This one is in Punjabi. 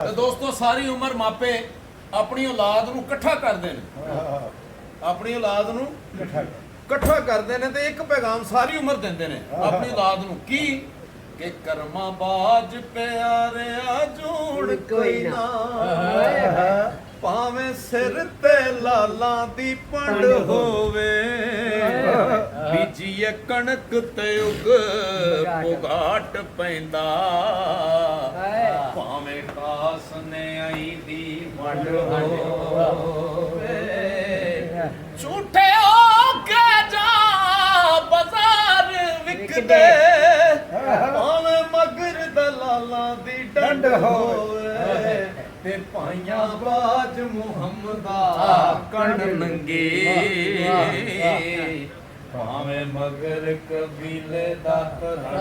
ਤੇ ਦੋਸਤੋ ਸਾਰੀ ਉਮਰ ਮਾਪੇ ਆਪਣੀ ਔਲਾਦ ਨੂੰ ਇਕੱਠਾ ਕਰਦੇ ਨੇ, ਆਪਣੀ ਔਲਾਦ ਨੂੰ ਇਕੱਠਾ ਕਰਦੇ ਨੇ ਤੇ ਇੱਕ ਪੈਗਾਮ ਸਾਰੀ ਉਮਰ ਦਿੰਦੇ ਨੇ ਆਪਣੀ ਔਲਾਦ ਨੂੰ ਕੀ ਕਿ ਕਰਮਾਂ ਬਾਜ ਪਿਆਰਿਆ ਜੋੜ ਕੋਈ ਨਾ, ਭਾਵੇਂ ਸਿਰ ਤੇ ਲਾਲਾਂ ਦੀ ਪੰਡ ਹੋਵੇ, ਬੀਜੀਏ ਕਣਕ ਤੇ ਉਗ ਪੁਗਾਟ ਪੈਂਦਾ, ਭਾਵੇਂ ਕਾਸ ਨੇ ਆਈ ਦੀ ਵੰਡ ਹੋਵੇ, ਝੂਠੇ ਹੋ ਕੇ ਜਾ ਬਾਜ਼ਾਰ ਵਿਕਦੇ, ਭਾਵੇਂ ਮਗਰ ਦਲਾਲਾਂ ਦੀ ਡੰਡ ਹੋਵੇ, ਤੇ ਪਾਈਆਂ ਬਾਜ ਮੁਹੰਮਦਾ ਕਣ ਨੰਗੇ, ਭਾਵੇਂ ਮਗਰ ਕਬੀਲੇ ਦਾ ਤਰੰਡ